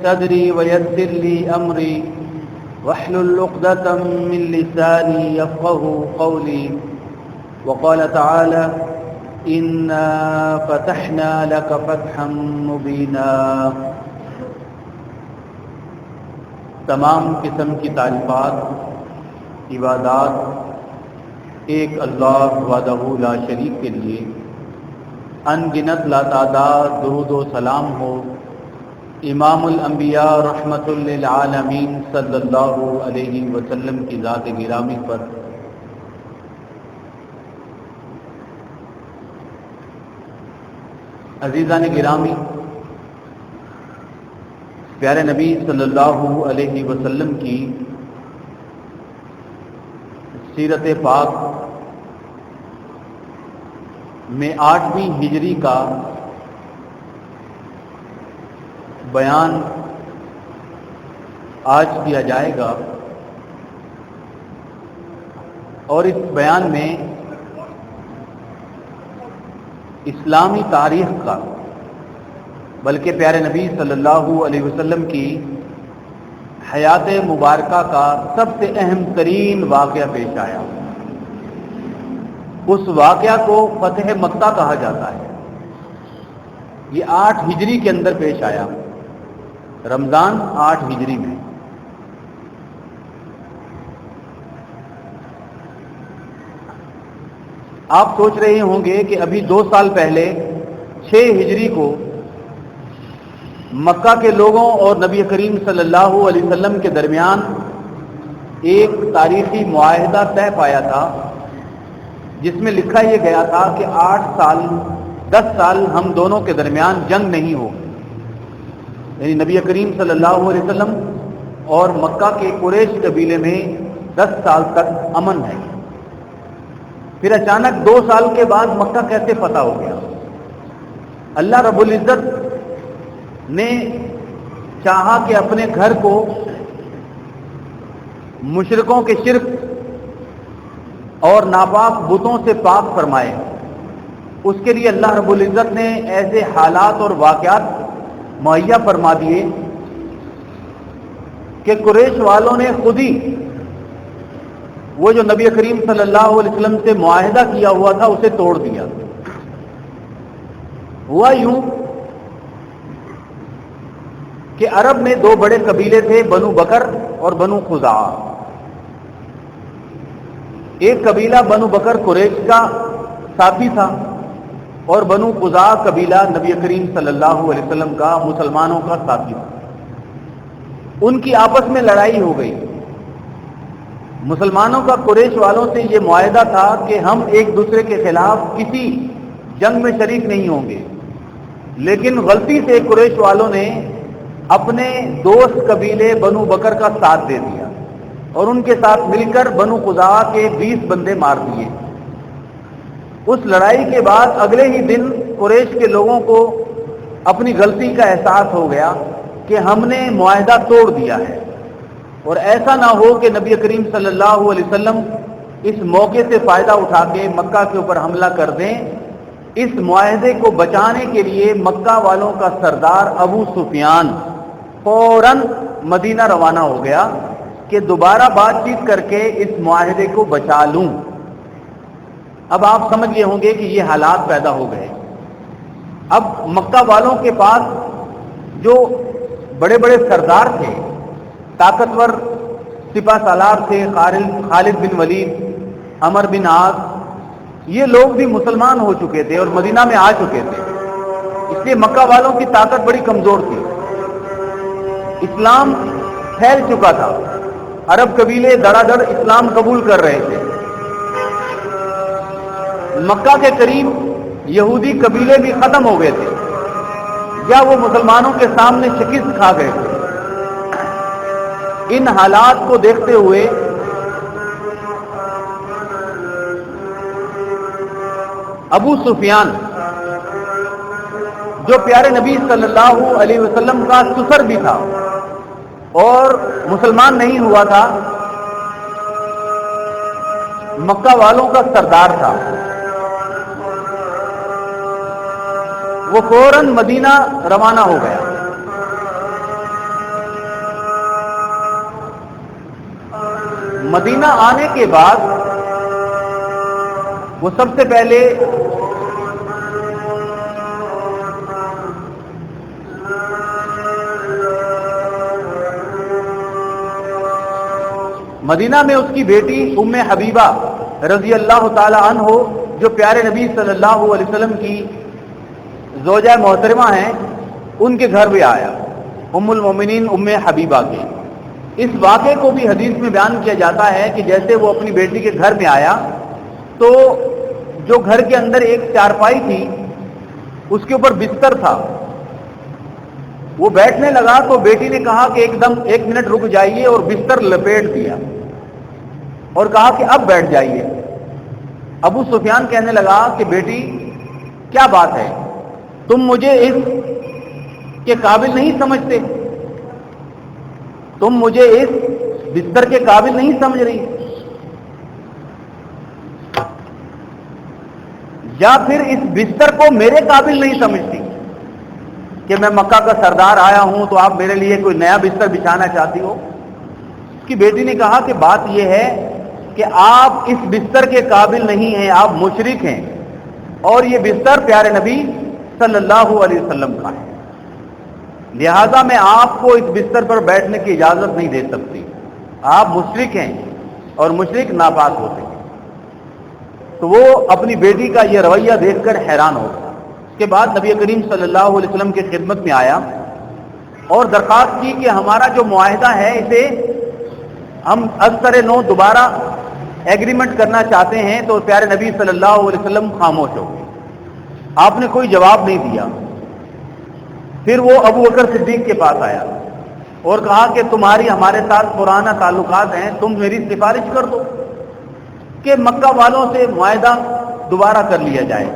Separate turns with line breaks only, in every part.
صدري ويسر لي أمري واحلل عقدة من لساني يفقهوا قولي وقال تعالى إنا فتحنا لك فتحا مبينا. تمام قسم کی تعریفات عبادات ایک اللہ وحدہ لا شریک کے لیے ان گنت لاتعداد درود و سلام ہو امام الانبیاء رحمت للعالمین صلی اللہ علیہ وسلم کی ذات گرامی پر. عزیزان گرامی، پیارے نبی صلی اللہ علیہ وسلم کی سیرت پاک میں 8ویں ہجری کا بیان آج کیا جائے گا، اور اس بیان میں اسلامی تاریخ کا بلکہ پیارے نبی صلی اللہ علیہ وسلم کی حیات مبارکہ کا سب سے اہم ترین واقعہ پیش آیا. اس واقعہ کو فتح مکہ کہا جاتا ہے. یہ 8 ہجری کے اندر پیش آیا، رمضان 8 ہجری میں. آپ سوچ رہے ہوں گے کہ ابھی 2 سال پہلے 6 ہجری کو مکہ کے لوگوں اور نبی کریم صلی اللہ علیہ وسلم کے درمیان ایک تاریخی معاہدہ طے پایا تھا، جس میں لکھا یہ گیا تھا کہ 10 سال ہم دونوں کے درمیان جنگ نہیں ہوگی. یعنی نبی کریم صلی اللہ علیہ وسلم اور مکہ کے قریش قبیلے میں 10 سال تک امن ہے. پھر اچانک 2 سال کے بعد مکہ کیسے فتح ہو گیا؟ اللہ رب العزت نے چاہا کہ اپنے گھر کو مشرکوں کے شرک اور ناپاک بتوں سے پاک فرمائے. اس کے لیے اللہ رب العزت نے ایسے حالات اور واقعات مہیا فرما دیے کہ قریش والوں نے خود ہی وہ جو نبی کریم صلی اللہ علیہ وسلم سے معاہدہ کیا ہوا تھا اسے توڑ دیا. ہوا یوں کہ عرب میں 2 بڑے قبیلے تھے، بنو بکر اور بنو خزاعہ. ایک قبیلہ بنو بکر قریش کا ساتھی تھا اور بنو خزاعہ قبیلہ نبی کریم صلی اللہ علیہ وسلم کا مسلمانوں کا ساتھی تھا. ان کی آپس میں لڑائی ہو گئی. مسلمانوں کا قریش والوں سے یہ معاہدہ تھا کہ ہم ایک دوسرے کے خلاف کسی جنگ میں شریک نہیں ہوں گے، لیکن غلطی سے قریش والوں نے اپنے دوست قبیلے بنو بکر کا ساتھ دے دیا اور ان کے ساتھ مل کر بنو خزاعہ کے 20 بندے مار دیے. اس لڑائی کے بعد اگلے ہی دن قریش کے لوگوں کو اپنی غلطی کا احساس ہو گیا کہ ہم نے معاہدہ توڑ دیا ہے، اور ایسا نہ ہو کہ نبی کریم صلی اللہ علیہ وسلم اس موقع سے فائدہ اٹھا کے مکہ کے اوپر حملہ کر دیں. اس معاہدے کو بچانے کے لیے مکہ والوں کا سردار ابو سفیان فوراً مدینہ روانہ ہو گیا کہ دوبارہ بات چیت کر کے اس معاہدے کو بچا لوں. اب آپ سمجھ گئے ہوں گے کہ یہ حالات پیدا ہو گئے. اب مکہ والوں کے پاس جو بڑے بڑے سردار تھے، طاقتور سپہ سالار تھے، خالد بن ولید، عمر بن عاص، یہ لوگ بھی مسلمان ہو چکے تھے اور مدینہ میں آ چکے تھے. اس لیے مکہ والوں کی طاقت بڑی کمزور تھی. اسلام پھیل چکا تھا، عرب قبیلے دڑا دڑ اسلام قبول کر رہے تھے. مکہ کے قریب یہودی قبیلے بھی ختم ہو گئے تھے یا وہ مسلمانوں کے سامنے شکست کھا گئے تھے. ان حالات کو دیکھتے ہوئے ابو سفیان جو پیارے نبی صلی اللہ علیہ وسلم کا سسر بھی تھا اور مسلمان نہیں ہوا تھا، مکہ والوں کا سردار تھا، وہ فوراً مدینہ روانہ ہو گیا. مدینہ آنے کے بعد وہ سب سے پہلے مدینہ میں اس کی بیٹی ام حبیبہ رضی اللہ تعالی عنہ جو پیارے نبی صلی اللہ علیہ وسلم کی زوجہ محترمہ ہیں ان کے گھر بھی آیا، ام المومنین ام حبیبہ کے۔ اس واقعے کو بھی حدیث میں بیان کیا جاتا ہے کہ جیسے وہ اپنی بیٹی کے گھر میں آیا تو جو گھر کے اندر ایک چارپائی تھی اس کے اوپر بستر تھا، وہ بیٹھنے لگا تو بیٹی نے کہا کہ ایک منٹ رک جائیے، اور بستر لپیٹ دیا اور کہا کہ اب بیٹھ جائیے۔ ابو سفیان کہنے لگا کہ بیٹی کیا بات ہے، تم مجھے اس کے قابل نہیں سمجھتے، تم مجھے اس بستر کے قابل نہیں سمجھ رہی، یا پھر اس بستر کو میرے قابل نہیں سمجھتی کہ میں مکہ کا سردار آیا ہوں تو آپ میرے لیے کوئی نیا بستر بچھانا چاہتی ہو؟ اس کی بیٹی نے کہا کہ بات یہ ہے کہ آپ اس بستر کے قابل نہیں ہیں، آپ مشرک ہیں، اور یہ بستر پیارے نبی صلی اللہ علیہ وسلم کا ہے، لہذا میں آپ کو اس بستر پر بیٹھنے کی اجازت نہیں دے سکتی، آپ مشرک ہیں اور مشرک ناپاک ہوتے ہیں۔ تو وہ اپنی بیٹی کا یہ رویہ دیکھ کر حیران ہو گیا۔ اس کے بعد نبی کریم صلی اللہ علیہ وسلم کی خدمت میں آیا اور درخواست کی کہ ہمارا جو معاہدہ ہے اسے ہم اکثر نو دوبارہ ایگریمنٹ کرنا چاہتے ہیں، تو پیارے نبی صلی اللہ علیہ وسلم خاموش ہو گئے، آپ نے کوئی جواب نہیں دیا۔ پھر وہ ابو بکر صدیق کے پاس آیا اور کہا کہ تمہاری ہمارے ساتھ پرانا تعلقات ہیں، تم میری سفارش کر دو کہ مکہ والوں سے معاہدہ دوبارہ کر لیا جائے۔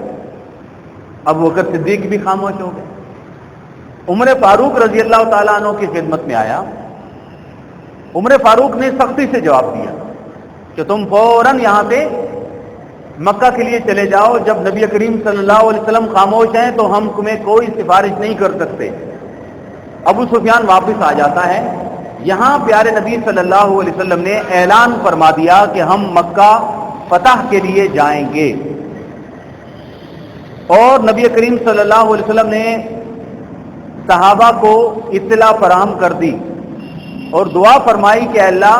ابو بکر صدیق بھی خاموش ہو گئے۔ عمر فاروق رضی اللہ تعالیٰ عنہ کی خدمت میں آیا، عمر فاروق نے سختی سے جواب دیا کہ تم فوراً یہاں سے مکہ کے لیے چلے جاؤ، جب نبی کریم صلی اللہ علیہ وسلم خاموش ہیں تو ہم تمہیں کوئی سفارش نہیں کر سکتے۔ ابو سفیان واپس آ جاتا ہے، یہاں پیارے نبی صلی اللہ علیہ وسلم نے اعلان فرما دیا کہ ہم مکہ فتح کے لیے جائیں گے، اور نبی کریم صلی اللہ علیہ وسلم نے صحابہ کو اطلاع فراہم کر دی اور دعا فرمائی کہ اللہ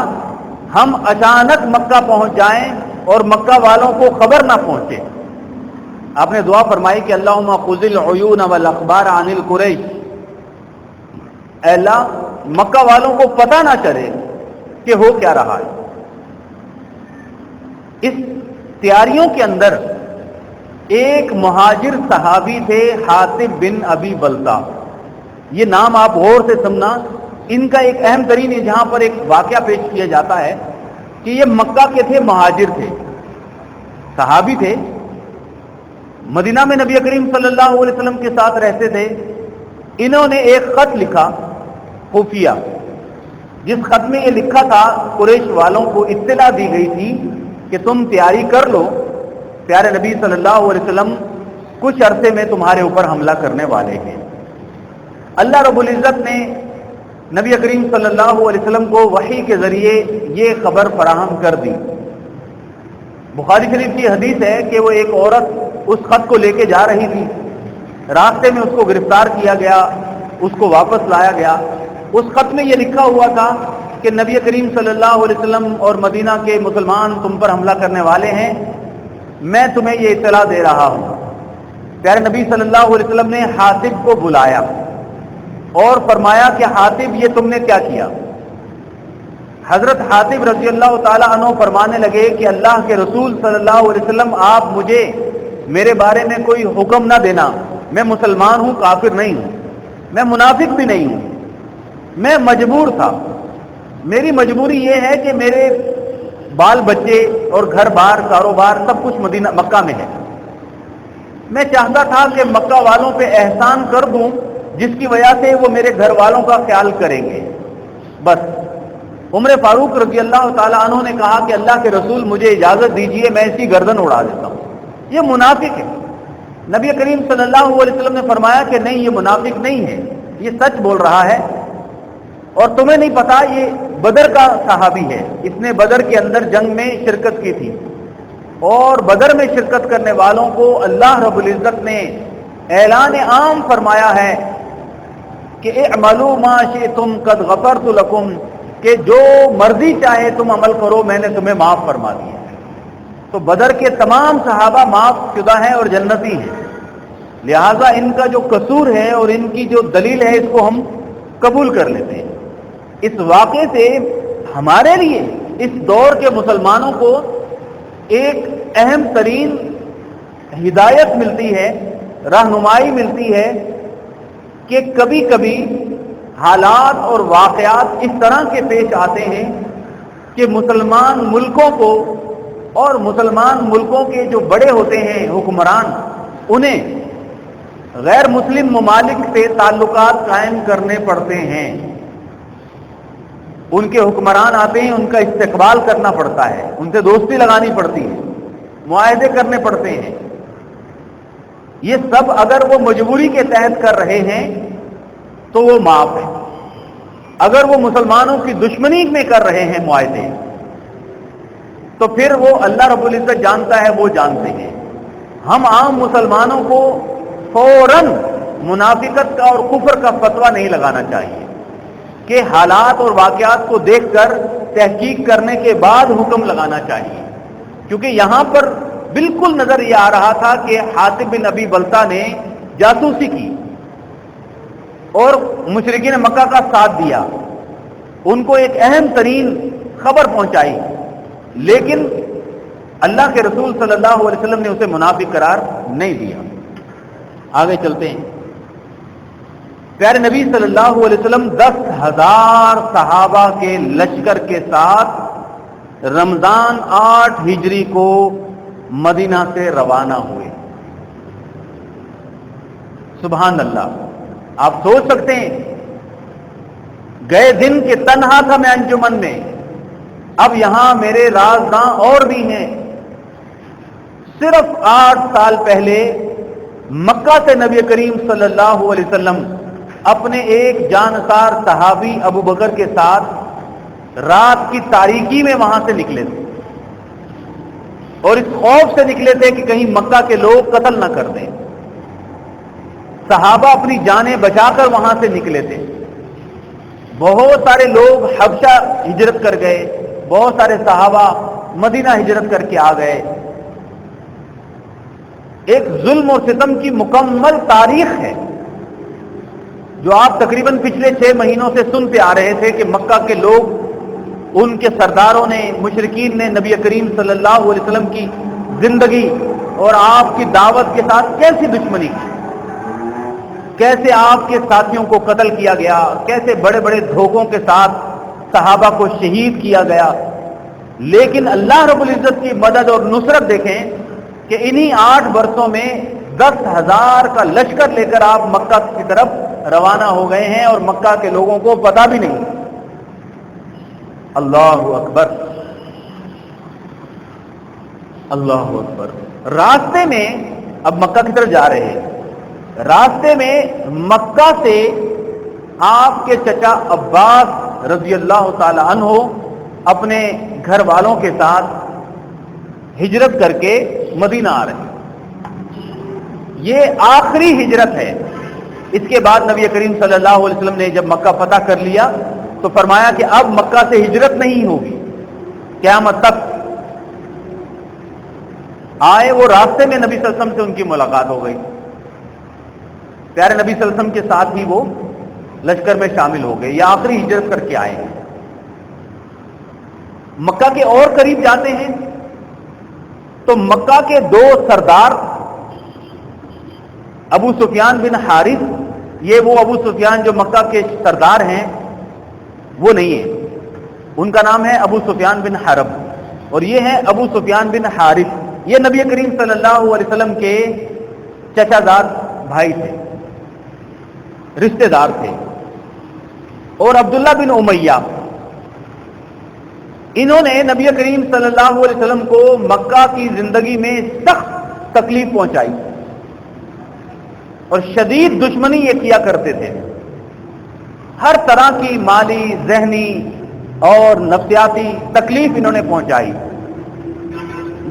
ہم اچانک مکہ پہنچ جائیں اور مکہ والوں کو خبر نہ پہنچے۔ آپ نے دعا فرمائی کہ اللہم خذ العیون والاخبار عن القریش، اے اللہ مکہ والوں کو پتہ نہ چلے کہ ہو کیا رہا ہے۔ اس تیاریوں کے اندر ایک مہاجر صحابی تھے حاطب بن ابی بلتہ، یہ نام آپ غور سے سننا، ان کا ایک اہم ترین جہاں پر ایک واقعہ پیش کیا جاتا ہے کہ یہ مکہ کے تھے، مہاجر تھے، صحابی تھے، مدینہ میں نبی کریم صلی اللہ علیہ وسلم کے ساتھ رہتے تھے۔ انہوں نے ایک خط لکھا خفیہ، جس خط میں یہ لکھا تھا، قریش والوں کو اطلاع دی گئی تھی کہ تم تیاری کر لو، پیارے نبی صلی اللہ علیہ وسلم کچھ عرصے میں تمہارے اوپر حملہ کرنے والے ہیں۔ اللہ رب العزت نے نبی کریم صلی اللہ علیہ وسلم کو وحی کے ذریعے یہ خبر فراہم کر دی۔ بخاری شریف کی حدیث ہے کہ وہ ایک عورت اس خط کو لے کے جا رہی تھی، راستے میں اس کو گرفتار کیا گیا، اس کو واپس لایا گیا۔ اس خط میں یہ لکھا ہوا تھا کہ نبی کریم صلی اللہ علیہ وسلم اور مدینہ کے مسلمان تم پر حملہ کرنے والے ہیں، میں تمہیں یہ اطلاع دے رہا ہوں۔ پیارے نبی صلی اللہ علیہ وسلم نے حاطب کو بلایا اور فرمایا کہ حاطب یہ تم نے کیا کیا؟ حضرت حاطب رضی اللہ تعالی عنہ فرمانے لگے کہ اللہ کے رسول صلی اللہ علیہ وسلم آپ مجھے میرے بارے میں کوئی حکم نہ دینا، میں مسلمان ہوں، کافر نہیں ہوں، میں منافق بھی نہیں ہوں، میں مجبور تھا، میری مجبوری یہ ہے کہ میرے بال بچے اور گھر بار کاروبار سب کچھ مکہ میں ہے، میں چاہتا تھا کہ مکہ والوں پہ احسان کر دوں جس کی وجہ سے وہ میرے گھر والوں کا خیال کریں گے، بس۔ عمر فاروق رضی اللہ تعالیٰ عنہ نے کہا کہ اللہ کے رسول مجھے اجازت دیجئے، میں اس کی گردن اڑا دیتا ہوں، یہ منافق ہے۔ نبی کریم صلی اللہ علیہ وسلم نے فرمایا کہ نہیں، یہ منافق نہیں ہے، یہ سچ بول رہا ہے، اور تمہیں نہیں پتا یہ بدر کا صحابی ہے، اس نے بدر کے اندر جنگ میں شرکت کی تھی، اور بدر میں شرکت کرنے والوں کو اللہ رب العزت نے اعلان عام فرمایا ہے کہ اعملوا ما شئتم قد غفرت لکم، کہ جو مرضی چاہے تم عمل کرو، میں نے تمہیں معاف فرما دیا۔ تو بدر کے تمام صحابہ معاف شدہ ہیں اور جنتی ہیں، لہذا ان کا جو قصور ہے اور ان کی جو دلیل ہے اس کو ہم قبول کر لیتے ہیں۔ اس واقعے سے ہمارے لیے اس دور کے مسلمانوں کو ایک اہم ترین ہدایت ملتی ہے، رہنمائی ملتی ہے کہ کبھی کبھی حالات اور واقعات اس طرح کے پیش آتے ہیں کہ مسلمان ملکوں کو اور مسلمان ملکوں کے جو بڑے ہوتے ہیں حکمران، انہیں غیر مسلم ممالک سے تعلقات قائم کرنے پڑتے ہیں۔ ان کے حکمران آتے ہیں، ان کا استقبال کرنا پڑتا ہے، ان سے دوستی لگانی پڑتی ہے، معاہدے کرنے پڑتے ہیں۔ یہ سب اگر وہ مجبوری کے تحت کر رہے ہیں تو وہ معاف ہے، اگر وہ مسلمانوں کی دشمنی میں کر رہے ہیں معاہدے تو پھر وہ اللہ رب العزت جانتا ہے، وہ جانتے ہیں۔ ہم عام مسلمانوں کو فوراً منافقت کا اور کفر کا فتویٰ نہیں لگانا چاہیے کہ حالات اور واقعات کو دیکھ کر تحقیق کرنے کے بعد حکم لگانا چاہیے، کیونکہ یہاں پر بالکل نظر یہ آ رہا تھا کہ حاتب بن ابی بلتہ نے جاسوسی کی اور مشرکین مکہ کا ساتھ دیا، ان کو ایک اہم ترین خبر پہنچائی، لیکن اللہ کے رسول صلی اللہ علیہ وسلم نے اسے منافق قرار نہیں دیا۔ آگے چلتے ہیں۔ پیارے نبی صلی اللہ علیہ وسلم 10,000 صحابہ کے لشکر کے ساتھ رمضان 8 ہجری کو مدینہ سے روانہ ہوئے۔ سبحان اللہ! آپ سوچ سکتے ہیں، گئے دن کے تنہا تھا میں انجمن میں، اب یہاں میرے رازداں اور بھی ہیں۔ صرف 8 سال پہلے مکہ سے نبی کریم صلی اللہ علیہ وسلم اپنے ایک جانسار صحابی ابو بکر کے ساتھ رات کی تاریکی میں وہاں سے نکلے تھے، اور اس خوف سے نکلے تھے کہ کہیں مکہ کے لوگ قتل نہ کر دیں۔ صحابہ اپنی جانیں بچا کر وہاں سے نکلے تھے۔ بہت سارے لوگ حبشہ ہجرت کر گئے، بہت سارے صحابہ مدینہ ہجرت کر کے آ گئے۔ ایک ظلم اور ستم کی مکمل تاریخ ہے جو آپ تقریباً پچھلے 6 مہینوں سے سنتے آ رہے تھے کہ مکہ کے لوگ، ان کے سرداروں نے، مشرکین نے نبی کریم صلی اللہ علیہ وسلم کی زندگی اور آپ کی دعوت کے ساتھ کیسی دشمنی کی، کیسے آپ کے ساتھیوں کو قتل کیا گیا، کیسے بڑے بڑے دھوکوں کے ساتھ صحابہ کو شہید کیا گیا۔ لیکن اللہ رب العزت کی مدد اور نصرت دیکھیں کہ انہی 8 برسوں میں 10,000 کا لشکر لے کر آپ مکہ کی طرف روانہ ہو گئے ہیں، اور مکہ کے لوگوں کو پتہ بھی نہیں۔ اللہ اکبر، اللہ اکبر۔ راستے میں اب مکہ کی طرف جا رہے ہیں، راستے میں مکہ سے آپ کے چچا عباس رضی اللہ تعالی عنہ اپنے گھر والوں کے ساتھ ہجرت کر کے مدینہ آ رہے ہیں۔ یہ آخری ہجرت ہے۔ اس کے بعد نبی کریم صلی اللہ علیہ وسلم نے جب مکہ فتح کر لیا تو فرمایا کہ اب مکہ سے ہجرت نہیں ہوگی قیامت تک۔ آئے وہ راستے میں نبی صلی اللہ علیہ وسلم سے ان کی ملاقات ہو گئی، پیارے نبی صلی اللہ علیہ وسلم کے ساتھ ہی وہ لشکر میں شامل ہو گئے، یہ آخری ہجرت کر کے آئے ہیں۔ مکہ کے اور قریب جاتے ہیں تو مکہ کے 2 سردار ابو سفیان بن حارث، یہ وہ ابو سفیان جو مکہ کے سردار ہیں وہ نہیں ہے، ان کا نام ہے ابو سفیان بن حرب، اور یہ ہے ابو سفیان بن حارث۔ یہ نبی کریم صلی اللہ علیہ وسلم کے چچا زاد بھائی تھے، رشتہ دار تھے۔ اور عبداللہ بن امیہ، انہوں نے نبی کریم صلی اللہ علیہ وسلم کو مکہ کی زندگی میں سخت تکلیف پہنچائی اور شدید دشمنی یہ کیا کرتے تھے، ہر طرح کی مالی، ذہنی اور نفسیاتی تکلیف انہوں نے پہنچائی،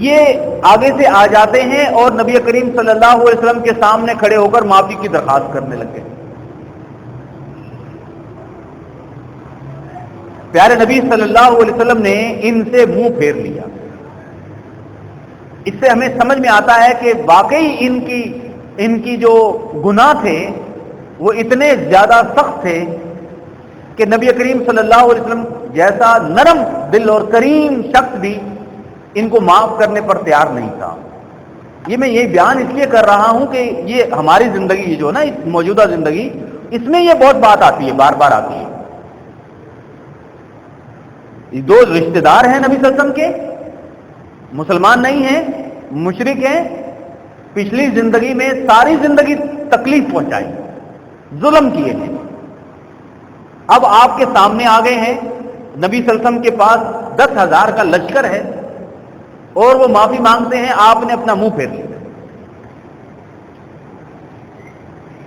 یہ آگے سے آ جاتے ہیں اور نبی کریم صلی اللہ علیہ وسلم کے سامنے کھڑے ہو کر معافی کی درخواست کرنے لگے۔ پیارے نبی صلی اللہ علیہ وسلم نے ان سے منہ پھیر لیا۔ اس سے ہمیں سمجھ میں آتا ہے کہ واقعی ان کی جو گناہ تھے وہ اتنے زیادہ سخت تھے کہ نبی کریم صلی اللہ علیہ وسلم جیسا نرم دل اور کریم شخص بھی ان کو معاف کرنے پر تیار نہیں تھا۔ یہ میں یہ بیان اس لیے کر رہا ہوں کہ یہ ہماری زندگی یہ جو ہے نا، موجودہ زندگی، اس میں یہ بہت بات آتی ہے، بار بار آتی ہے۔ یہ دو رشتہ دار ہیں نبی صلی اللہ علیہ وسلم کے، مسلمان نہیں ہیں، مشرک ہیں، پچھلی زندگی میں ساری زندگی تکلیف پہنچائی، ظلم کیے ہیں، اب آپ کے سامنے آ گئے ہیں، نبی صلی اللہ علیہ وسلم کے پاس 10,000 کا لشکر ہے اور وہ معافی مانگتے ہیں، آپ نے اپنا منہ پھیر لیا۔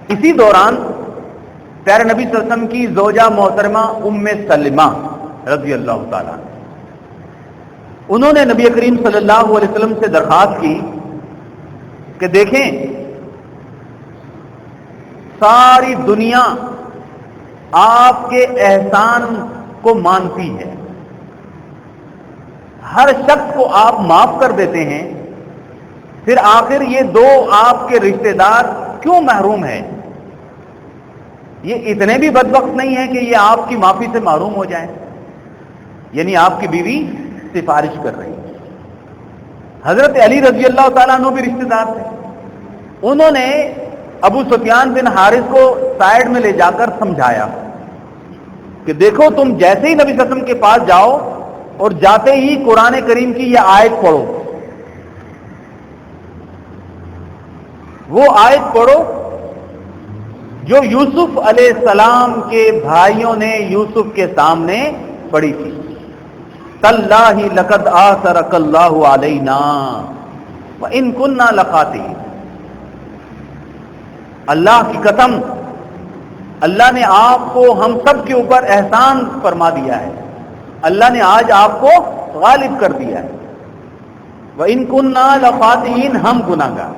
اسی دوران پیارے نبی صلی اللہ علیہ وسلم کی زوجہ محترمہ ام سلمہ رضی اللہ تعالیٰ، انہوں نے نبی کریم صلی اللہ علیہ وسلم سے درخواست کی کہ دیکھیں ساری دنیا آپ کے احسان کو مانتی ہے، ہر شخص کو آپ معاف کر دیتے ہیں، پھر آخر یہ دو آپ کے رشتہ دار کیوں محروم ہیں؟ یہ اتنے بھی بدبخت نہیں ہیں کہ یہ آپ کی معافی سے محروم ہو جائیں۔ یعنی آپ کی بیوی سفارش کر رہی ہے۔ حضرت علی رضی اللہ تعالیٰ عنہ بھی رشتہ دار تھے، انہوں نے ابو سفیان بن حارث کو سائیڈ میں لے جا کر سمجھایا کہ دیکھو تم جیسے ہی نبی صلی اللہ علیہ وسلم کے پاس جاؤ اور جاتے ہی قرآن کریم کی یہ آیت پڑھو، وہ آیت پڑھو جو یوسف علیہ السلام کے بھائیوں نے یوسف کے سامنے پڑھی تھی، تاللہ لقد آثرک اللہ علینا وان کنا لخاطئین۔ اللہ کی قسم، اللہ نے آپ کو ہم سب کے اوپر احسان فرما دیا ہے، اللہ نے آج آپ کو غالب کر دیا ہے۔ وَإِن كُنَّا لَخَاطِئِينَ، ہم گناہگار،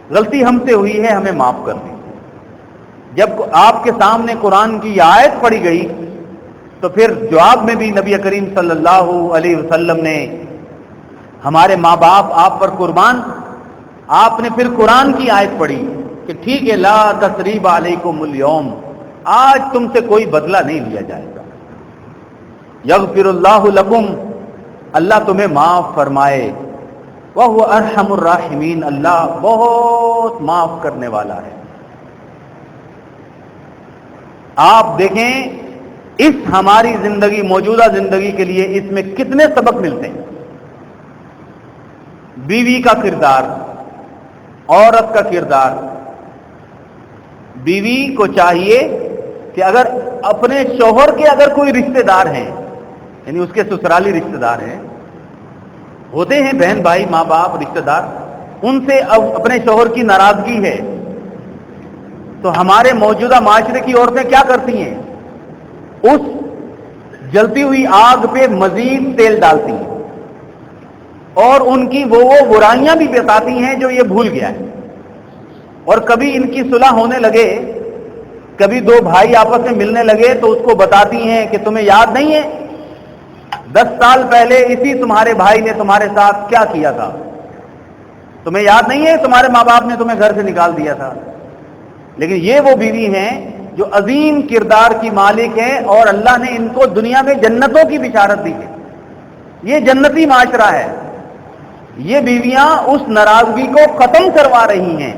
غلطی ہم سے ہوئی ہے، ہمیں معاف کر دی۔ جب آپ کے سامنے قرآن کی یہ آیت پڑھی گئی تو پھر جواب میں بھی نبی کریم صلی اللہ علیہ وسلم نے، ہمارے ماں باپ آپ پر قربان، آپ نے پھر قرآن کی آیت پڑھی کہ ٹھیک ہے، لا تثریب علیکم اليوم، آج تم سے کوئی بدلہ نہیں لیا جائے گا، یغفر اللہ لکم، اللہ تمہیں معاف فرمائے، وہو ارحم الراحمین، اللہ بہت معاف کرنے والا ہے۔ آپ دیکھیں اس ہماری زندگی، موجودہ زندگی کے لیے اس میں کتنے سبق ملتے ہیں۔ بیوی کا کردار، عورت کا کردار، بیوی کو چاہیے کہ اگر اپنے شوہر کے اگر کوئی رشتہ دار ہیں، یعنی اس کے سسرالی رشتہ دار ہیں، ہوتے ہیں بہن بھائی ماں باپ رشتہ دار، ان سے اپنے شوہر کی ناراضگی ہے تو ہمارے موجودہ معاشرے کی عورتیں کیا کرتی ہیں؟ اس جلتی ہوئی آگ پہ مزید تیل ڈالتی ہیں اور ان کی وہ برائیاں بھی بتاتی ہیں جو یہ بھول گیا ہے۔ اور کبھی ان کی صلح ہونے لگے، کبھی دو بھائی آپس میں ملنے لگے تو اس کو بتاتی ہیں کہ تمہیں یاد نہیں ہے 10 سال پہلے اسی تمہارے بھائی نے تمہارے ساتھ کیا کیا تھا، تمہیں یاد نہیں ہے تمہارے ماں باپ نے تمہیں گھر سے نکال دیا تھا۔ لیکن یہ وہ بیوی ہیں جو عظیم کردار کی مالک ہیں اور اللہ نے ان کو دنیا میں جنتوں کی بشارت دی ہے، یہ جنتی معاشرہ ہے۔ یہ بیویاں اس ناراضگی کو ختم کروا رہی ہیں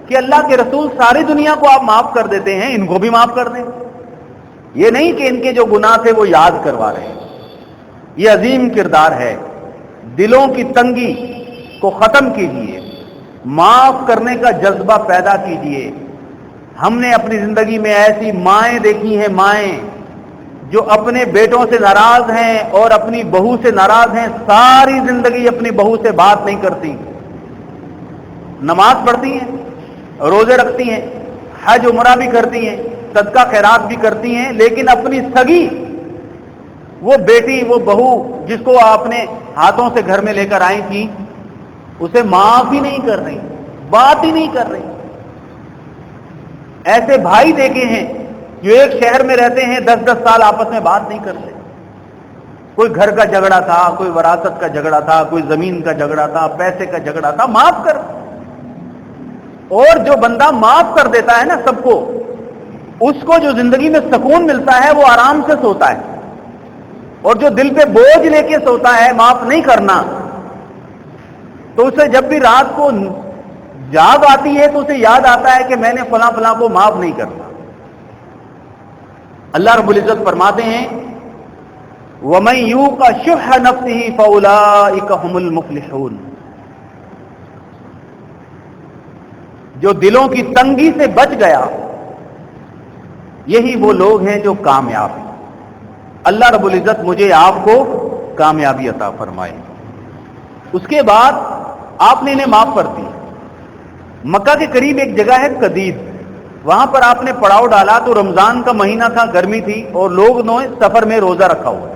کہ اللہ کے رسول ساری دنیا کو آپ معاف کر دیتے ہیں، ان کو بھی معاف کر دیں، یہ نہیں کہ ان کے جو گناہ تھے وہ یاد کروا رہے ہیں۔ یہ عظیم کردار ہے۔ دلوں کی تنگی کو ختم کیجیے، معاف کرنے کا جذبہ پیدا کیجیے۔ ہم نے اپنی زندگی میں ایسی مائیں دیکھی ہیں، مائیں جو اپنے بیٹوں سے ناراض ہیں اور اپنی بہو سے ناراض ہیں، ساری زندگی اپنی بہو سے بات نہیں کرتی، نماز پڑھتی ہیں، روزے رکھتی ہیں، حج عمرہ بھی کرتی ہیں، صدقہ خیرات بھی کرتی ہیں، لیکن اپنی سگی وہ بیٹی، وہ بہو جس کو آپ نے ہاتھوں سے گھر میں لے کر آئی تھی، اسے معاف ہی نہیں کر رہی، بات ہی نہیں کر رہی۔ ایسے بھائی دیکھے ہیں جو ایک شہر میں رہتے ہیں، 10-10 سال آپس میں بات نہیں کرتے۔ کوئی گھر کا جھگڑا تھا، کوئی وراثت کا جھگڑا تھا، کوئی زمین کا جھگڑا تھا، پیسے کا جھگڑا تھا، معاف کر۔ اور جو بندہ معاف کر دیتا ہے نا سب کو، اس کو جو زندگی میں سکون ملتا ہے وہ آرام سے سوتا ہے۔ اور جو دل پہ بوجھ لے کے سوتا ہے معاف نہیں کرنا، تو اسے جب بھی رات کو جاگ آتی ہے تو اسے یاد آتا ہے کہ میں نے فلاں فلاں کو معاف نہیں کرنا۔ اللہ رب العزت فرماتے ہیں وَمَن يُوقَ شُحَّ نَفْسِهِ فَأُولَٰئِكَ هُمُ الْمُفْلِحُونَ۔ جو دلوں کی تنگی سے بچ گیا، یہی وہ لوگ ہیں جو کامیاب ہیں۔ اللہ رب العزت مجھے آپ کو کامیابی عطا فرمائے۔ اس کے بعد آپ نے انہیں معاف کر دی۔ مکہ کے قریب ایک جگہ ہے قدید، وہاں پر آپ نے پڑاؤ ڈالا تو رمضان کا مہینہ تھا، گرمی تھی، اور لوگ نے سفر میں روزہ رکھا ہوا،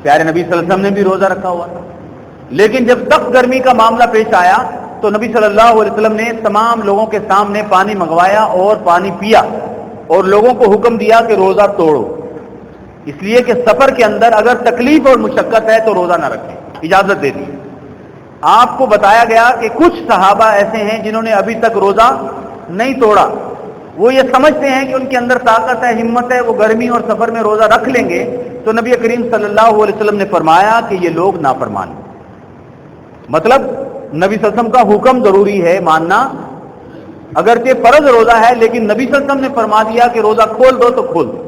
پیارے نبی صلی اللہ علیہ وسلم نے بھی روزہ رکھا ہوا تھا۔ لیکن جب سخت گرمی کا معاملہ پیش آیا تو نبی صلی اللہ علیہ وسلم نے تمام لوگوں کے سامنے پانی منگوایا اور پانی پیا، اور لوگوں کو حکم دیا کہ روزہ توڑو، اس لیے کہ سفر کے اندر اگر تکلیف اور مشقت ہے تو روزہ نہ رکھیں، اجازت دے دی۔ آپ کو بتایا گیا کہ کچھ صحابہ ایسے ہیں جنہوں نے ابھی تک روزہ نہیں توڑا، وہ یہ سمجھتے ہیں کہ ان کے اندر طاقت ہے، ہمت ہے، وہ گرمی اور سفر میں روزہ رکھ لیں گے۔ تو نبی کریم صلی اللہ علیہ وسلم نے فرمایا کہ یہ لوگ نافرمان ہیں۔ مطلب نبی صلی اللہ علیہ وسلم کا حکم ضروری ہے ماننا، اگرچہ فرض روزہ ہے، لیکن نبی صلی اللہ علیہ وسلم نے فرما دیا کہ روزہ کھول دو تو کھول دو۔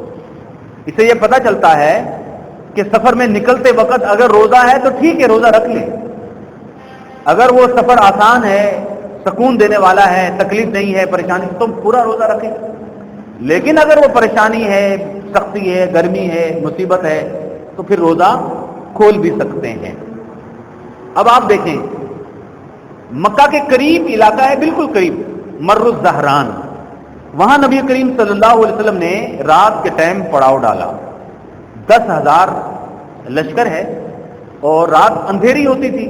اس سے یہ پتہ چلتا ہے کہ سفر میں نکلتے وقت اگر روزہ ہے تو ٹھیک ہے، روزہ رکھ لیں۔ اگر وہ سفر آسان ہے، سکون دینے والا ہے، تکلیف نہیں ہے، پریشانی، تو پورا روزہ رکھیں۔ لیکن اگر وہ پریشانی ہے، سختی ہے، گرمی ہے، مصیبت ہے، تو پھر روزہ کھول بھی سکتے ہیں۔ اب آپ دیکھیں، مکہ کے قریب علاقہ ہے، بالکل قریب، مر الزہران، وہاں نبی کریم صلی اللہ علیہ وسلم نے رات کے ٹائم پڑاؤ ڈالا۔ 10,000 لشکر ہے اور رات اندھیری ہوتی تھی۔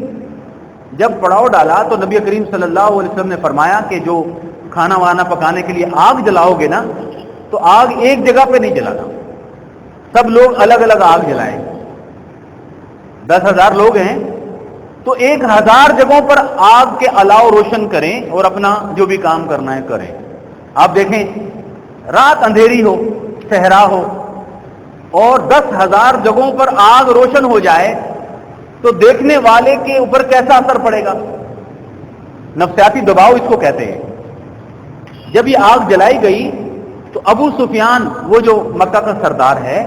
جب پڑاؤ ڈالا تو نبی کریم صلی اللہ علیہ وسلم نے فرمایا کہ جو کھانا وانا پکانے کے لیے آگ جلاؤ گے نا، تو آگ ایک جگہ پہ نہیں جلانا، سب لوگ الگ الگ آگ جلائیں۔ 10,000 لوگ ہیں تو 1,000 جگہوں پر آگ کے الاؤ روشن کریں اور اپنا جو بھی کام کرنا ہے کریں۔ آپ دیکھیں، رات اندھیری ہو، صحرا ہو، اور 10,000 جگہوں پر آگ روشن ہو جائے تو دیکھنے والے کے اوپر کیسا اثر پڑے گا؟ نفسیاتی دباؤ اس کو کہتے ہیں۔ جب یہ آگ جلائی گئی تو ابو سفیان، وہ جو مکہ کا سردار ہے،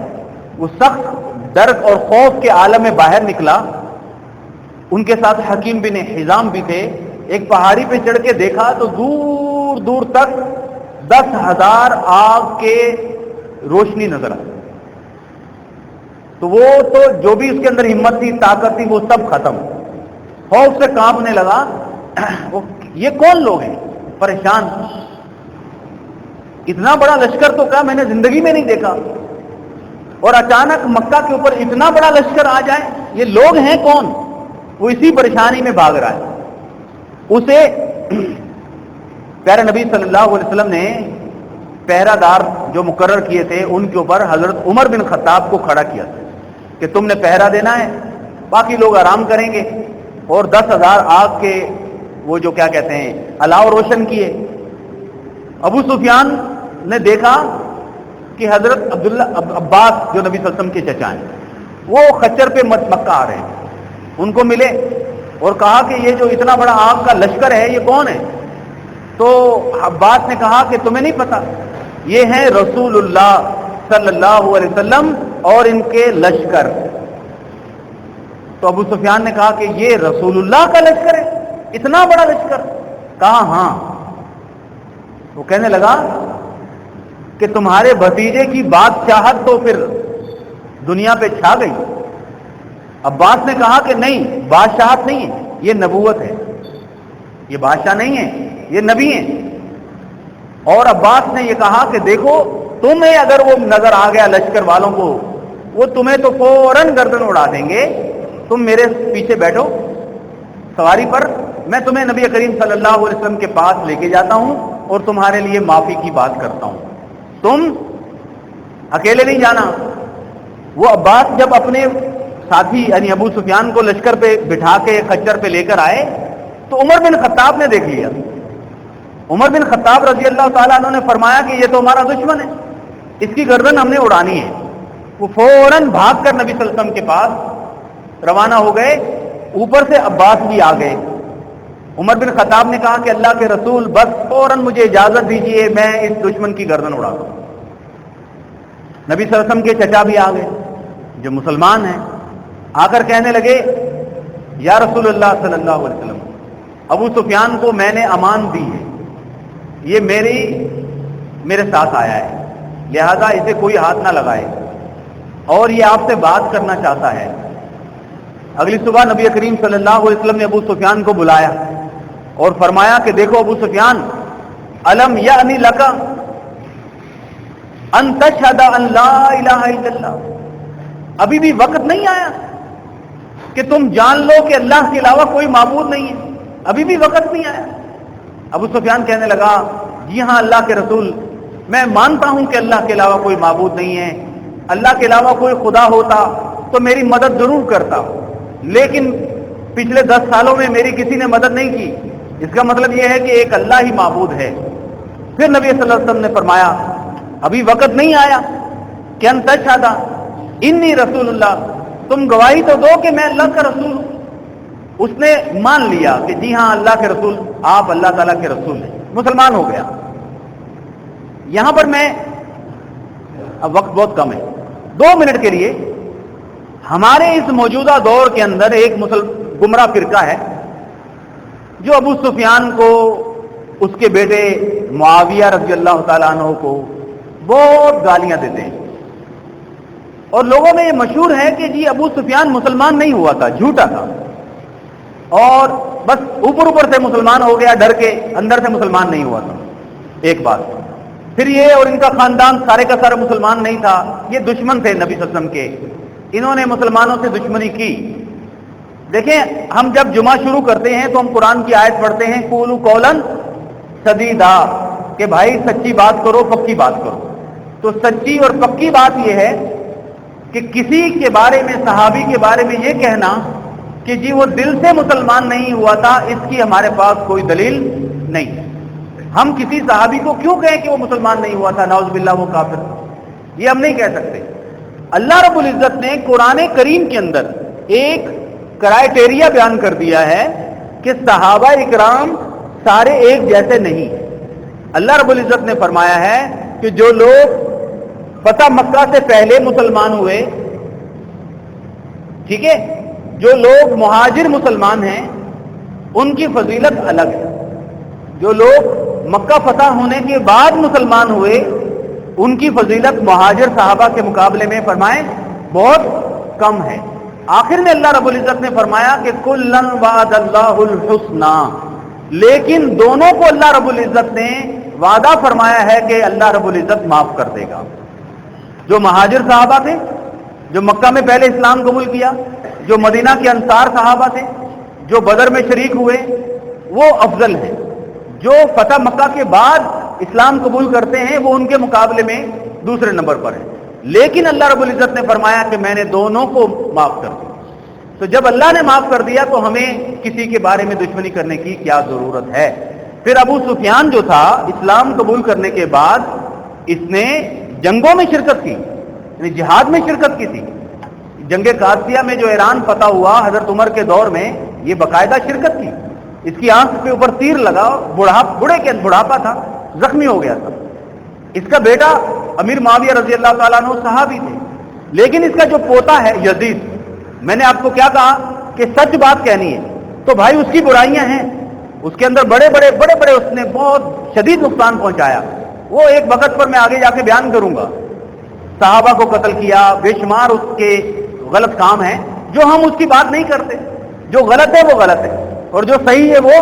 وہ سخت ڈر اور خوف کے عالم میں باہر نکلا۔ ان کے ساتھ حکیم بن حزام بھی تھے۔ ایک پہاڑی پہ چڑھ کے دیکھا تو دور دور تک 10,000 آگ کے روشنی نظر آئی۔ تو وہ تو جو بھی اس کے اندر ہمت تھی، طاقت تھی، وہ سب ختم، خوف سے کانپنے لگا۔ یہ کون لوگ ہیں؟ پریشان، اتنا بڑا لشکر تو کیا میں نے زندگی میں نہیں دیکھا، اور اچانک مکہ کے اوپر اتنا بڑا لشکر آ جائے، یہ لوگ ہیں کون؟ وہ اسی پریشانی میں بھاگ رہا ہے۔ اسے پیارے نبی صلی اللہ علیہ وسلم نے پہرہ دار جو مقرر کیے تھے، ان کے اوپر حضرت عمر بن خطاب کو کھڑا کیا تھا کہ تم نے پہرہ دینا ہے، باقی لوگ آرام کریں گے۔ اور 10,000 آگ کے وہ جو کیا کہتے ہیں الاؤ روشن کیے۔ ابو سفیان نے دیکھا کہ حضرت عبداللہ عباس جو نبی صلی اللہ علیہ وسلم کے چچا ہیں، وہ خچر پہ مکہ آ رہے ہیں، ان کو ملے اور کہا کہ یہ جو اتنا بڑا آگ کا لشکر ہے، یہ کون ہے؟ تو عباس نے کہا کہ تمہیں نہیں پتا، یہ ہیں رسول اللہ صلی اللہ علیہ وسلم اور ان کے لشکر۔ تو ابو سفیان نے کہا کہ یہ رسول اللہ کا لشکر ہے، اتنا بڑا لشکر؟ کہا ہاں۔ وہ کہنے لگا کہ تمہارے بھتیجے کی بادشاہت تو پھر دنیا پہ چھا گئی۔ عباس نے کہا کہ نہیں، بادشاہت نہیں ہے، یہ نبوت ہے، یہ بادشاہ نہیں ہے، یہ نبی ہیں۔ اور عباس نے یہ کہا کہ دیکھو، تمہیں اگر وہ نظر آ گیا لشکر والوں کو وہ تمہیں تو فوراً گردن اڑا دیں گے. تم میرے پیچھے بیٹھو سواری پر, میں تمہیں نبی کریم صلی اللہ علیہ وسلم کے پاس لے کے جاتا ہوں اور تمہارے لیے معافی کی بات کرتا ہوں. تم اکیلے نہیں جانا. وہ عباس جب اپنے ساتھی یعنی ابو سفیان کو لشکر پہ بٹھا کے خچر پہ لے کر آئے تو عمر بن خطاب نے دیکھ لیا. عمر بن خطاب رضی اللہ تعالیٰ عنہ نے فرمایا کہ یہ تو ہمارا دشمن ہے, اس کی گردن ہم نے اڑانی ہے. وہ فوراً بھاگ کر نبی صلی اللہ علیہ وسلم کے پاس روانہ ہو گئے. اوپر سے عباس بھی آ گئے. عمر بن خطاب نے کہا کہ اللہ کے رسول بس فوراً مجھے اجازت دیجیے, میں اس دشمن کی گردن اڑا دوں. نبی صلی اللہ علیہ وسلم کے چچا بھی آ گئے جو مسلمان ہیں, آ کر کہنے لگے یا رسول اللہ صلی اللہ علیہ وسلم, ابو سفیان کو میں نے امان دی ہے, یہ میرے ساتھ آیا ہے, لہذا اسے کوئی ہاتھ نہ لگائے اور یہ آپ سے بات کرنا چاہتا ہے. اگلی صبح نبی کریم صلی اللہ علیہ وسلم نے ابو سفیان کو بلایا اور فرمایا کہ دیکھو ابو سفیان, الم یعنی لک ان تشہد ان لا الہ الا اللہ, ابھی بھی وقت نہیں آیا کہ تم جان لو کہ اللہ کے علاوہ کوئی معبود نہیں ہے, ابھی بھی وقت نہیں آیا. ابو سفیان کہنے لگا جی ہاں اللہ کے رسول, میں مانتا ہوں کہ اللہ کے علاوہ کوئی معبود نہیں ہے, اللہ کے علاوہ کوئی خدا ہوتا تو میری مدد ضرور کرتا, لیکن پچھلے 10 سالوں میں میری کسی نے مدد نہیں کی. اس کا مطلب یہ ہے کہ ایک اللہ ہی معبود ہے. پھر نبی صلی اللہ علیہ وسلم نے فرمایا ابھی وقت نہیں آیا کہ ان تشہد انی رسول اللہ, تم گواہی تو دو کہ میں اللہ کا رسول ہوں. اس نے مان لیا کہ جی ہاں اللہ کے رسول, آپ اللہ تعالیٰ کے رسول ہیں, مسلمان ہو گیا. یہاں پر میں, اب وقت بہت کم ہے, 2 منٹ کے لیے ہمارے اس موجودہ دور کے اندر ایک گمراہ فرقہ ہے جو ابو سفیان کو, اس کے بیٹے معاویہ رضی اللہ تعالیٰ عنہ کو بہت گالیاں دیتے ہیں, اور لوگوں میں یہ مشہور ہے کہ جی ابو سفیان مسلمان نہیں ہوا تھا, جھوٹا تھا, اور بس اوپر سے مسلمان ہو گیا, ڈر کے اندر سے مسلمان نہیں ہوا تھا. ایک بات. پھر یہ اور ان کا خاندان سارے کا سارا مسلمان نہیں تھا, یہ دشمن تھے نبی صلی اللہ علیہ وسلم کے, انہوں نے مسلمانوں سے دشمنی کی. دیکھیں ہم جب جمعہ شروع کرتے ہیں تو ہم قرآن کی آیت پڑھتے ہیں قولوا قولا سدیدا, کہ بھائی سچی بات کرو, پکی بات کرو. تو سچی اور پکی بات یہ ہے کہ کسی کے بارے میں, صحابی کے بارے میں یہ کہنا کہ جی وہ دل سے مسلمان نہیں ہوا تھا, اس کی ہمارے پاس کوئی دلیل نہیں. ہم کسی صحابی کو کیوں کہیں کہ وہ مسلمان نہیں ہوا تھا, نعوذ باللہ وہ کافر, یہ ہم نہیں کہہ سکتے. اللہ رب العزت نے قرآن کریم کے اندر ایک کرائیٹیریا بیان کر دیا ہے کہ صحابہ اکرام سارے ایک جیسے نہیں. اللہ رب العزت نے فرمایا ہے کہ جو لوگ فتح مکہ سے پہلے مسلمان ہوئے, ٹھیک ہے, جو لوگ مہاجر مسلمان ہیں ان کی فضیلت الگ ہے. جو لوگ مکہ فتح ہونے کے بعد مسلمان ہوئے ان کی فضیلت مہاجر صحابہ کے مقابلے میں فرمائیں بہت کم ہے. آخر میں اللہ رب العزت نے فرمایا کہ کلن وعد اللہ الحسنی, لیکن دونوں کو اللہ رب العزت نے وعدہ فرمایا ہے کہ اللہ رب العزت معاف کر دے گا. جو مہاجر صحابہ تھے, جو مکہ میں پہلے اسلام قبول کیا, جو مدینہ کے انصار صحابہ تھے, جو بدر میں شریک ہوئے, وہ افضل ہیں. جو فتح مکہ کے بعد اسلام قبول کرتے ہیں وہ ان کے مقابلے میں دوسرے نمبر پر ہیں. لیکن اللہ رب العزت نے فرمایا کہ میں نے دونوں کو معاف کر دیا. تو جب اللہ نے معاف کر دیا تو ہمیں کسی کے بارے میں دشمنی کرنے کی کیا ضرورت ہے. پھر ابو سفیان جو تھا اسلام قبول کرنے کے بعد اس نے جنگوں میں شرکت کی, یعنی جہاد میں شرکت کی تھی. جنگ قادسیہ میں جو ایران فتح ہوا حضرت عمر کے دور میں, یہ باقاعدہ شرکت کی. اس کی آنکھ کے اوپر تیر لگا, بوڑھے کے بڑھاپا تھا, زخمی ہو گیا تھا. اس کا بیٹا امیر معاویہ رضی اللہ تعالیٰ عنہ صحابی تھے, لیکن اس کا جو پوتا ہے یزید, میں نے آپ کو کیا کہا کہ سچ بات کہنی ہے, تو بھائی اس کی برائیاں ہیں, اس کے اندر بڑے بڑے اس نے بہت شدید نقصان پہنچایا. وہ ایک وقت پر میں آگے جا کے بیان کروں گا. صحابہ کو قتل کیا, بے شمار اس کے غلط کام ہیں جو ہم اس کی بات نہیں کرتے. جو غلط ہے وہ غلط ہے اور جو صحیح ہے وہ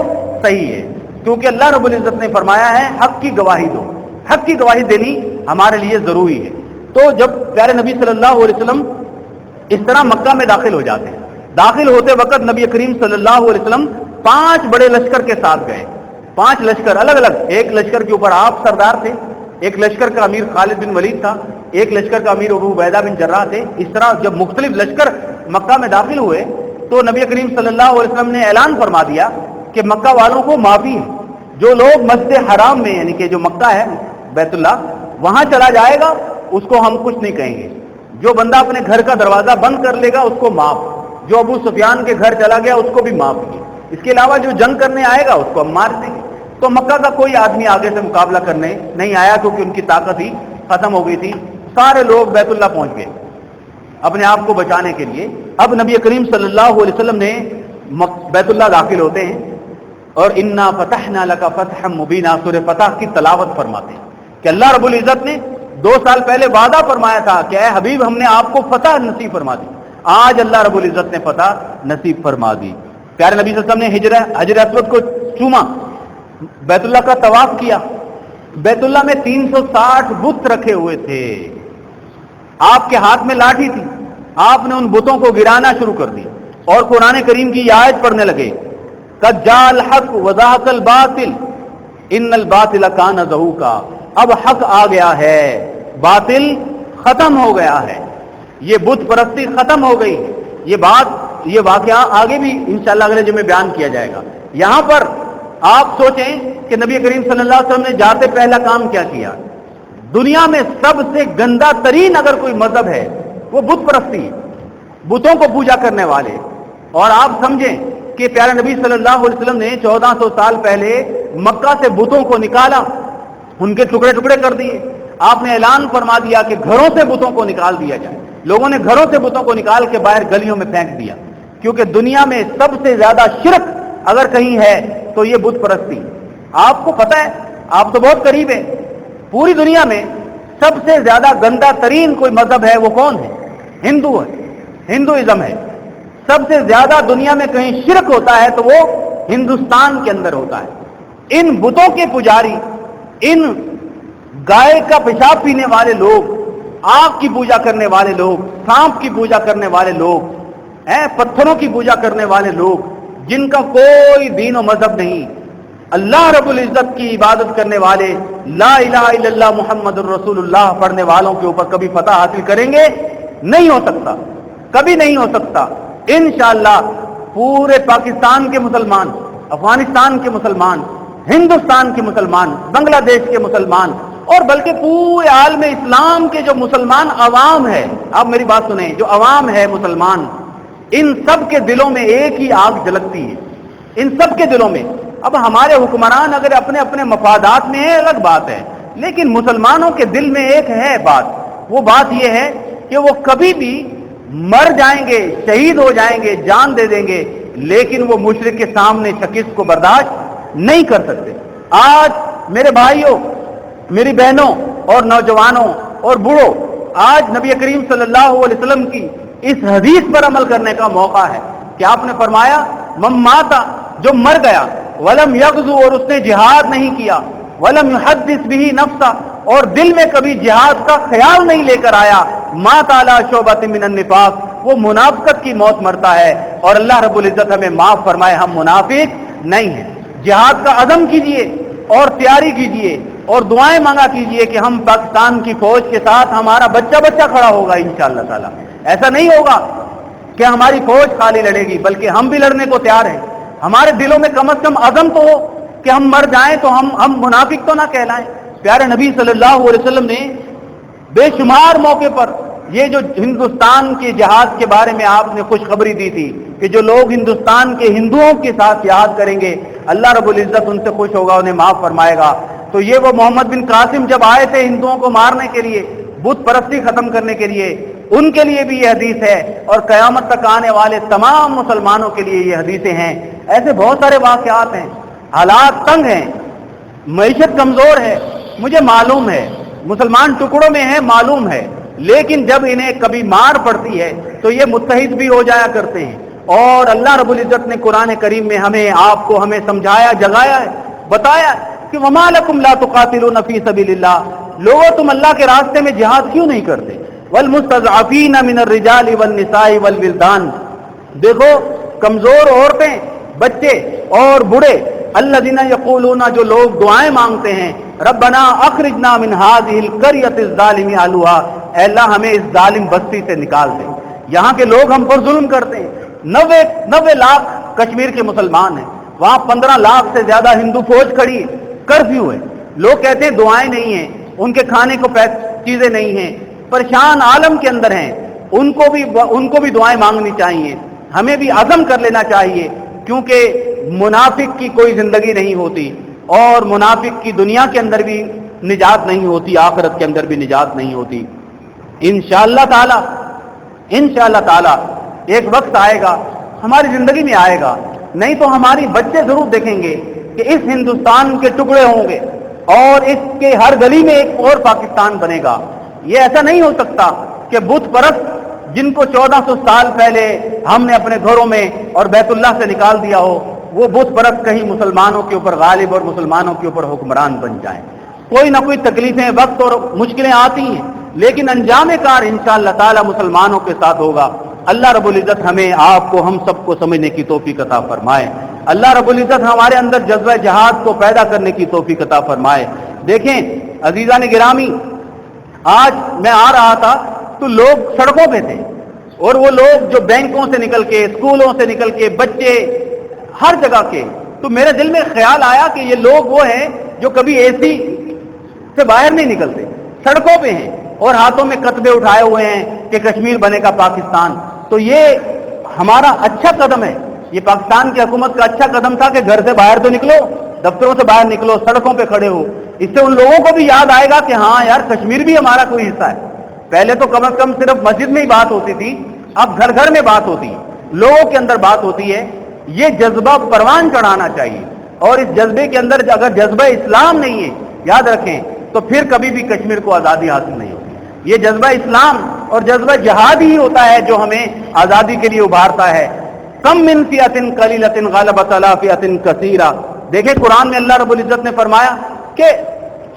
صحیح ہے, کیونکہ اللہ رب العزت نے فرمایا ہے حق کی گواہی دو. حق کی گواہی دینی ہمارے لیے ضروری ہے. تو جب پیارے نبی صلی اللہ علیہ وسلم اس طرح مکہ میں داخل ہو جاتے ہیں. داخل ہوتے وقت نبی کریم صلی اللہ علیہ وسلم 5 بڑے لشکر کے ساتھ گئے. 5 لشکر الگ الگ. ایک لشکر کے اوپر آپ سردار تھے, ایک لشکر کا امیر خالد بن ولید تھا, ایک لشکر کا امیر ابو عبیدہ بن جراح تھے. اس طرح جب مختلف لشکر مکہ میں داخل ہوئے تو نبی کریم صلی اللہ علیہ وسلم نے اعلان فرما دیا کہ مکہ والوں کو معافی ہے. جو لوگ مسجد حرام میں یعنی کہ جو مکہ ہے بیت اللہ وہاں چلا جائے گا اس کو ہم کچھ نہیں کہیں گے. جو بندہ اپنے گھر کا دروازہ بند کر لے گا اس کو معاف. جو ابو سفیان کے گھر چلا گیا اس کو بھی معاف کیے. اس کے علاوہ جو جنگ کرنے آئے گا اس کو ہم مار دیں گے. تو مکہ کا کوئی آدمی آگے سے مقابلہ کرنے نہیں آیا کیونکہ ان کی طاقت ہی ختم ہو گئی تھی. سارے لوگ بیت اللہ پہنچ گئے اپنے آپ کو بچانے کے لیے. اب نبی کریم صلی اللہ علیہ وسلم نے بیت اللہ داخل ہوتے ہیں اور انا فتحنا لک فتحا مبینا سورہ فتح کی تلاوت فرماتے ہیں کہ اللہ رب العزت نے 2 سال پہلے وعدہ فرمایا تھا کہ اے حبیب ہم نے آپ کو فتح نصیب فرما دی. آج اللہ رب العزت نے فتح نصیب فرما دی. پیارے نبی صلی اللہ علیہ وسلم نے حجر اسود کو چوما, بیت اللہ کا طواف کیا. بیت اللہ میں 360 بت رکھے ہوئے تھے. آپ کے ہاتھ میں لاٹھی تھی. آپ نے ان بتوں کو گرانا شروع کر دی اور قرآن کریم کی یہ آیت پڑھنے لگے قد جاء الحق وزهق الباطل ان الباطل کان زہوقا. اب حق آ گیا ہے, باطل ختم ہو گیا ہے, یہ بت پرستی ختم ہو گئی. یہ واقعہ آگے بھی انشاءاللہ اگلے جمعے بیان کیا جائے گا. یہاں پر آپ سوچیں کہ نبی کریم صلی اللہ علیہ وسلم نے جاتے پہلا کام کیا کیا. دنیا میں سب سے گندا ترین اگر کوئی مذہب ہے وہ بت پرستی, بتوں کو پوجا کرنے والے. اور آپ سمجھیں کہ پیارے نبی صلی اللہ علیہ وسلم نے 1400 سال پہلے مکہ سے بتوں کو نکالا, ان کے ٹکڑے ٹکڑے کر دیے. آپ نے اعلان فرما دیا کہ گھروں سے بتوں کو نکال دیا جائے. لوگوں نے گھروں سے بتوں کو نکال کے باہر گلیوں میں پھینک دیا, کیونکہ دنیا میں سب سے زیادہ شرک اگر کہیں ہے تو یہ بت پرستی. آپ کو پتہ ہے, آپ تو بہت قریب ہیں, پوری دنیا میں سب سے زیادہ گندا ترین کوئی مذہب ہے وہ کون ہے؟ ہندو ہے, ہندوازم ہے. سب سے زیادہ دنیا میں کہیں شرک ہوتا ہے تو وہ ہندوستان کے اندر ہوتا ہے. ان بتوں کے پجاری, ان گائے کا پیشاب پینے والے لوگ, آگ کی پوجا کرنے والے لوگ, سانپ کی پوجا کرنے والے لوگ, پتھروں کی پوجا کرنے والے لوگ, جن کا کوئی دین و مذہب نہیں, اللہ رب العزت کی عبادت کرنے والے, لا الہ الا اللہ محمد الرسول اللہ پڑھنے والوں کے اوپر کبھی فتح حاصل کریں گے؟ نہیں ہو سکتا, کبھی نہیں ہو سکتا. انشاءاللہ پورے پاکستان کے مسلمان, افغانستان کے مسلمان, ہندوستان کے مسلمان, بنگلہ دیش کے مسلمان اور بلکہ پورے عالم اسلام کے جو مسلمان عوام ہے, آپ میری بات سنیں, جو عوام ہے مسلمان, ان سب کے دلوں میں ایک ہی آگ جلکتی ہے, ان سب کے دلوں میں. اب ہمارے حکمران اگر اپنے اپنے مفادات میں ہیں الگ بات ہے, لیکن مسلمانوں کے دل میں ایک ہے بات. وہ بات یہ ہے کہ وہ کبھی بھی مر جائیں گے, شہید ہو جائیں گے, جان دے دیں گے, لیکن وہ مشرک کے سامنے شکست کو برداشت نہیں کر سکتے. آج میرے بھائیوں, میری بہنوں اور نوجوانوں اور بوڑھوں, آج نبی کریم صلی اللہ علیہ وسلم کی اس حدیث پر عمل کرنے کا موقع ہے کہ آپ نے فرمایا من ماتا, جو مر گیا, ولم یغزو, اور اس نے جہاد نہیں کیا, ولم یحدث به نفسا, اور دل میں کبھی جہاد کا خیال نہیں لے کر آیا, مات علی شعبۃ من النفاق, وہ منافقت کی موت مرتا ہے. اور اللہ رب العزت ہمیں معاف فرمائے, ہم منافق نہیں ہیں. جہاد کا عزم کیجئے اور تیاری کیجئے اور دعائیں مانگا کیجئے کہ ہم پاکستان کی فوج کے ساتھ, ہمارا بچہ کھڑا ہوگا انشاءاللہ تعالی. ایسا نہیں ہوگا کہ ہماری فوج خالی لڑے گی, بلکہ ہم بھی لڑنے کو تیار ہیں. ہمارے دلوں میں کم از کم عزم تو ہو کہ ہم مر جائیں تو ہم منافق تو نہ کہلائیں. پیارے نبی صلی اللہ علیہ وسلم نے بے شمار موقع پر یہ جو ہندوستان کے جہاد کے بارے میں آپ نے خوشخبری دی تھی کہ جو لوگ ہندوستان کے ہندوؤں کے ساتھ جہاد کریں گے اللہ رب العزت ان سے خوش ہوگا, انہیں معاف فرمائے گا. تو یہ وہ محمد بن قاسم جب آئے تھے ہندوؤں کو مارنے کے لیے, بت پرستی ختم کرنے کے لیے, ان کے لیے بھی یہ حدیث ہے اور قیامت تک آنے والے تمام مسلمانوں کے لیے یہ حدیثیں ہیں. ایسے بہت سارے واقعات ہیں. حالات تنگ ہیں, معیشت کمزور ہے, مجھے معلوم ہے, مسلمان ٹکڑوں میں ہیں معلوم ہے, لیکن جب انہیں کبھی مار پڑتی ہے تو یہ متحد بھی ہو جایا کرتے ہیں. اور اللہ رب العزت نے قرآن کریم میں ہمیں, آپ کو ہمیں سمجھایا, جگایا ہے, بتایا کہ وما لکم لا تقاتلون فی سبیل اللہ, لوگوں تم اللہ کے راستے میں جہاد کیوں نہیں کرتے؟ والمستضعفین من الرجال والنساء والولدان، دیکھو کمزور عورتیں، بچے اور بوڑھے، الذین یقولون، جو لوگ دعائیں مانگتے ہیں، ربنا اخرجنا من هذه القرية الظالم اهلها، اے اللہ ہمیں اس ظالم بستی سے نکال دے، یہاں کے لوگ ہم پر ظلم کرتے ہیں۔ 90 لاکھ کشمیر کے مسلمان ہیں، وہاں 15 لاکھ سے زیادہ ہندو فوج کھڑی ہے، کرفیو ہے، لوگ کہتے ہیں دعائیں نہیں ہیں، ان کے کھانے کو چیزیں نہیں ہیں، پریشان عالم کے اندر ہیں، ان کو بھی دعائیں مانگنی چاہیے، ہمیں بھی عزم کر لینا چاہیے، کیونکہ منافق کی کوئی زندگی نہیں ہوتی، اور منافق کی دنیا کے اندر بھی نجات نہیں ہوتی، آخرت کے اندر بھی نجات نہیں ہوتی۔ انشاءاللہ تعالی ایک وقت آئے گا، ہماری زندگی میں آئے گا، نہیں تو ہماری بچے ضرور دیکھیں گے کہ اس ہندوستان کے ٹکڑے ہوں گے اور اس کے ہر گلی میں ایک اور پاکستان بنے گا۔ یہ ایسا نہیں ہو سکتا کہ بت پرست جن کو 1400 سال پہلے ہم نے اپنے گھروں میں اور بیت اللہ سے نکال دیا ہو، وہ بت پرست کہیں مسلمانوں کے اوپر غالب اور مسلمانوں کے اوپر حکمران بن جائیں۔ کوئی نہ کوئی تکلیفیں، وقت اور مشکلیں آتی ہیں، لیکن انجام کار انشاءاللہ تعالی مسلمانوں کے ساتھ ہوگا۔ اللہ رب العزت ہمیں، آپ کو، ہم سب کو سمجھنے کی توفیق عطا فرمائے۔ اللہ رب العزت ہمارے اندر جذبہ جہاد کو پیدا کرنے کی توفیق عطا فرمائے۔ دیکھیں عزیزان گرامی، آج میں آ رہا تھا تو لوگ سڑکوں پہ تھے، اور وہ لوگ جو بینکوں سے نکل کے، اسکولوں سے نکل کے، بچے ہر جگہ کے، تو میرے دل میں خیال آیا کہ یہ لوگ وہ ہیں جو کبھی اے سی سے باہر نہیں نکلتے، سڑکوں پہ ہیں اور ہاتھوں میں کتبے اٹھائے ہوئے ہیں کہ کشمیر بنے گا پاکستان۔ تو یہ ہمارا اچھا قدم ہے، یہ پاکستان کی حکومت کا اچھا قدم تھا کہ گھر سے باہر تو نکلو، دفتروں سے باہر نکلو، سڑکوں پہ کھڑے ہو۔ اس سے ان لوگوں کو بھی یاد آئے گا کہ ہاں یار، کشمیر بھی ہمارا کوئی حصہ ہے۔ پہلے تو کم از کم صرف مسجد میں ہی بات ہوتی تھی، اب گھر گھر میں بات ہوتی ہے، لوگوں کے اندر بات ہوتی ہے۔ یہ جذبہ پروان چڑھانا چاہیے، اور اس جذبے کے اندر اگر جذبہ اسلام نہیں ہے، یاد رکھیں، تو پھر کبھی بھی کشمیر کو آزادی حاصل نہیں ہوتی۔ یہ جذبہ اسلام اور جذبہ جہاد ہی ہوتا ہے جو ہمیں آزادی کے لیے ابھارتا ہے۔ کم من فئۃ قلیلۃ غلبت علی فئۃ کثیرہ، دیکھیں قرآن میں اللہ رب العزت نے فرمایا کہ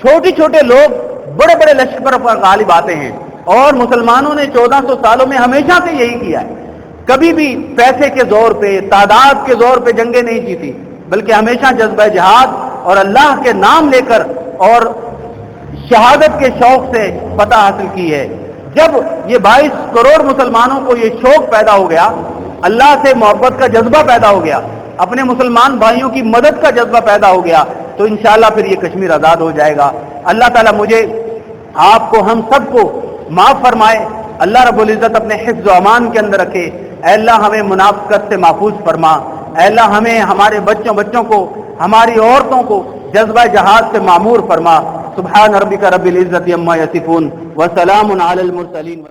چھوٹے چھوٹے لوگ بڑے بڑے لشکر پر غالب آتے ہیں، اور مسلمانوں نے 1400 سالوں میں ہمیشہ سے یہی کیا ہے، کبھی بھی پیسے کے زور پہ، تعداد کے زور پہ جنگیں نہیں جیتی، بلکہ ہمیشہ جذبہ جہاد اور اللہ کے نام لے کر اور شہادت کے شوق سے فتح حاصل کی ہے۔ جب یہ 22 کروڑ مسلمانوں کو یہ شوق پیدا ہو گیا، اللہ سے محبت کا جذبہ پیدا ہو گیا، اپنے مسلمان بھائیوں کی مدد کا جذبہ پیدا ہو گیا، تو انشاءاللہ پھر یہ کشمیر آزاد ہو جائے گا۔ اللہ تعالیٰ مجھے، آپ کو، ہم سب کو معاف فرمائے، اللہ رب العزت اپنے حفظ و امان کے اندر رکھے۔ اے اللہ ہمیں منافقت سے محفوظ فرما، اے اللہ ہمیں، ہمارے بچوں کو، ہماری عورتوں کو جذبہ جہاد سے معمور فرما۔ سبحان ربک رب العزت عما یصفون وسلام علی المرسلین۔